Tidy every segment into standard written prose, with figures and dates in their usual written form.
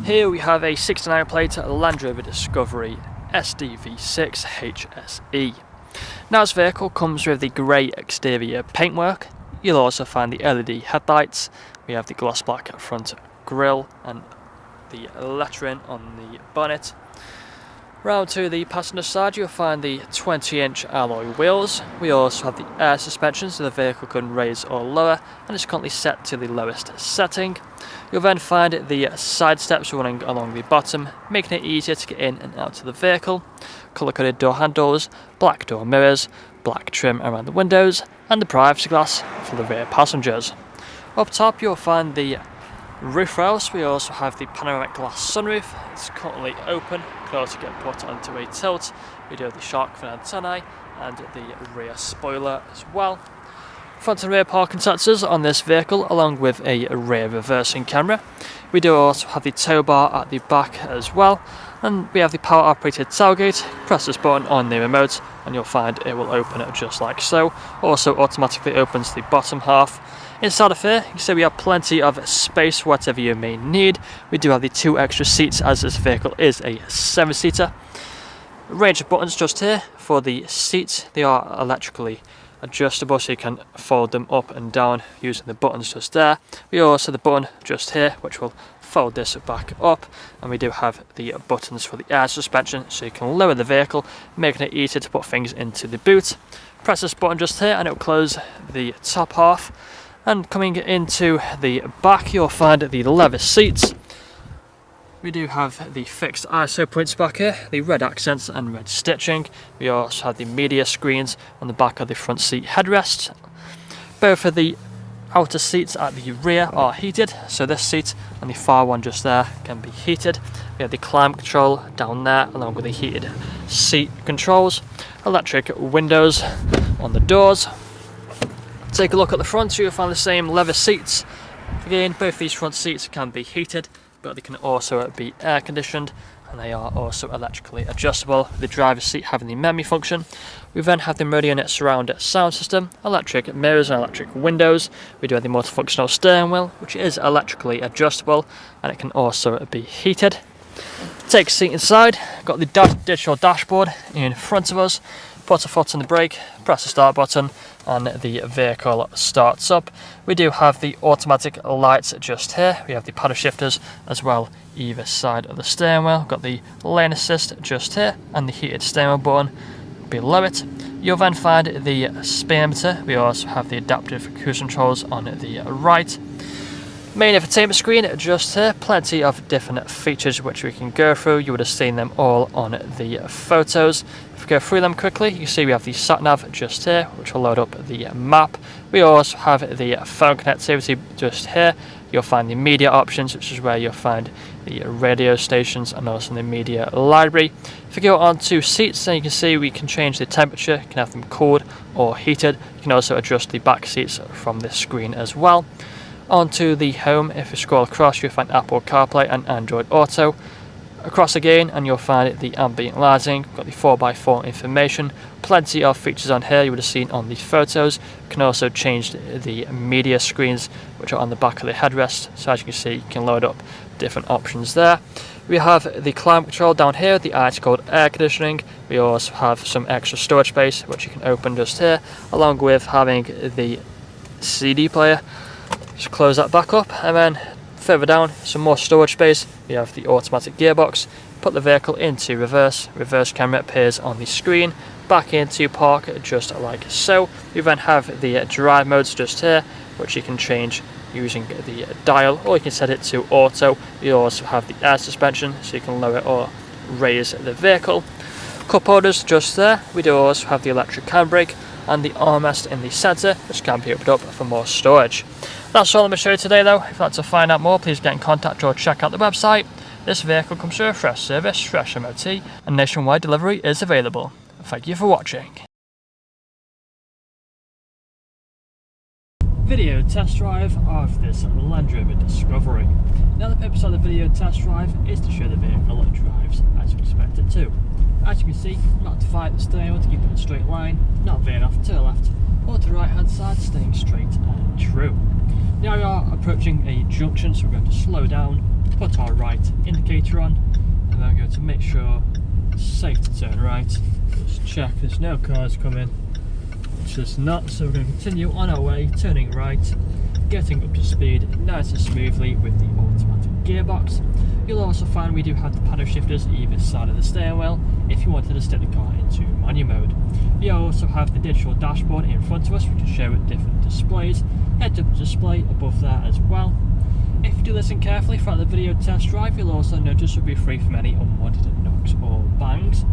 Here we have a 69 plate Land Rover Discovery SDV6 HSE. Now this vehicle comes with the grey exterior paintwork. You'll also find the LED headlights. We have the gloss black front grille and the lettering on the bonnet. Round to the passenger side you'll find the 20-inch alloy wheels. We also have the air suspension so the vehicle can raise or lower, and it's currently set to the lowest setting. You'll then find the side steps running along the bottom, making it easier to get in and out of the vehicle. Colour-coded door handles, black door mirrors, black trim around the windows, and the privacy glass for the rear passengers. Up top you'll find the roof rails. We also have the panoramic glass sunroof. It's currently open, can also get put onto a tilt. We do have the shark fin antennae and the rear spoiler as well. Front and rear parking sensors on this vehicle along with a rear reversing camera. We do also have the tow bar at the back as well, and we have the power operated tailgate. Press this button on the remote and you'll find it will open it just like so. Also automatically opens the bottom half. Inside of here, you can see we have plenty of space for whatever you may need. We do have the 2 extra seats as this vehicle is a 7-seater. Range of buttons just here for the seats. They are electrically adjustable so you can fold them up and down using the buttons just there. We also have the button just here which will fold this back up, and we do have the buttons for the air suspension so you can lower the vehicle, making it easier to put things into the boot. Press this button just here and it will close the top half. And coming into the back you'll find the leather seats. We do have the fixed ISO points back here, the red accents and red stitching. We also have the media screens on the back of the front seat headrests. Both of the outer seats at the rear are heated, so this seat and the far one just there can be heated. We have the climate control down there along with the heated seat controls, electric windows on the doors. Take a look at the front, you'll find the same leather seats. Again, both these front seats can be heated, but they can also be air conditioned, and they are also electrically adjustable. The driver's seat having the memory function. We then have the Meridian surround sound system, electric mirrors and electric windows. We do have the multifunctional steering wheel, which is electrically adjustable, and it can also be heated. Take a seat inside, got the digital dashboard in front of us. Put a foot on the brake, press the start button, and the vehicle starts up. We do have the automatic lights just here. We have the paddle shifters as well either side of the steering wheel. Got the lane assist just here and the heated steering wheel button below it. You'll then find the speedometer. We also have the adaptive cruise controls on the right. Main infotainment screen just here, plenty of different features which we can go through. You would have seen them all on the photos. If we go through them quickly, you can see we have the sat-nav just here, which will load up the map. We also have the phone connectivity just here. You'll find the media options, which is where you'll find the radio stations and also the media library. If you go on to seats, then you can see we can change the temperature. You can have them cooled or heated. You can also adjust the back seats from this screen as well. Onto the home, if you scroll across you'll find Apple CarPlay and Android Auto. Across again and you'll find the ambient lighting, got the 4x4 information, plenty of features on here you would have seen on the photos. You can also change the media screens which are on the back of the headrest, so as you can see you can load up different options there. We have the climate control down here, the ice cold air conditioning. We also have some extra storage space which you can open just here, along with having the CD player. Just close that back up, and then further down some more storage space. We have the automatic gearbox. Put the vehicle into reverse camera appears on the screen, back into park just like so. We then have the drive modes just here which you can change using the dial, or you can set it to auto. You also have the air suspension so you can lower or raise the vehicle. Cup holders just there. We do also have the electric handbrake and the armrest in the centre which can be opened up for more storage. That's all I'm going to show you today though. If you'd like to find out more, please get in contact or check out the website. This vehicle comes with a fresh service, fresh MOT, and nationwide delivery is available. Thank you for watching. Video test drive of this Land Rover Discovery. Now the purpose of the video test drive is to show the vehicle drives as we expect it to. As you can see, not to fight the steering wheel to keep it in a straight line, not veering off to the left or to the right hand side, staying straight and true. Now we are approaching a junction, so we're going to slow down, put our right indicator on, and then we're going to make sure it's safe to turn right. Just check there's no cars coming, which there's not, so we're going to continue on our way, turning right, getting up to speed nice and smoothly with the automatic gearbox. You'll also find we do have the paddle shifters either side of the steering wheel if you wanted to stick the car into manual mode. We also have the digital dashboard in front of us, which can show different displays. Head-up display above there as well. If you do listen carefully throughout the video test drive, you'll also notice we'll be free from any unwanted knocks or bangs.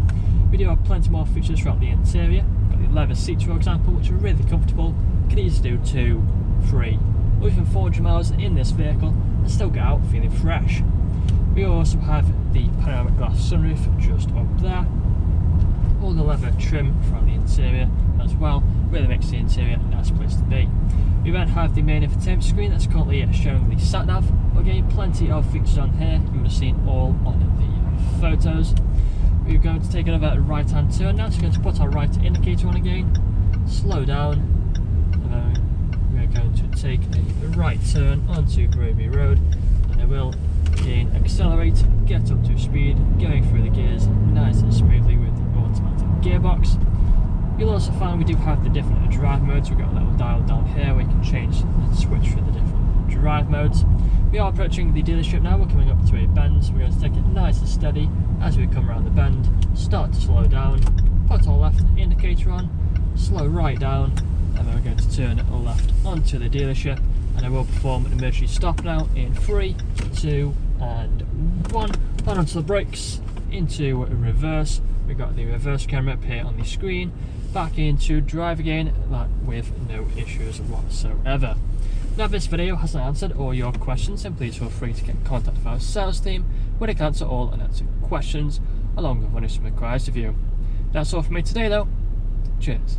We do have plenty more features throughout the interior. Got the leather seats, for example, which are really comfortable. Can easily do 2, 3, or even 400 miles in this vehicle and still get out feeling fresh. We also have the panoramic glass sunroof just up there. All the leather trim throughout the interior as well, really makes the interior a nice place to be. We then have the main infotainment screen that's currently showing the sat nav. Again, plenty of features on here, you would have seen all on the photos. We're going to take another right hand turn now, so we're going to put our right indicator on again, slow down, and then we're going to take a right turn onto Gravy Road, and I will again accelerate, get up to speed, going through the gears nice and smoothly with the automatic gearbox. You'll also find we do have the different drive modes. We've got a little dial down here where you can change and switch through the different drive modes. We are approaching the dealership now, we're coming up to a bend, so we're going to take it nice and steady as we come around the bend, start to slow down, put our left indicator on, slow right down, and then we're going to turn left onto the dealership, and I will perform an emergency stop now in 3, 2 and 1. On onto the brakes, into reverse. We've got the reverse camera up here on the screen, back into drive again, that with no issues whatsoever. Now if this video hasn't answered all your questions, then please feel free to get in contact with our sales team where they can answer all unanswered questions along with when it's required of you. That's all from me today though. Cheers.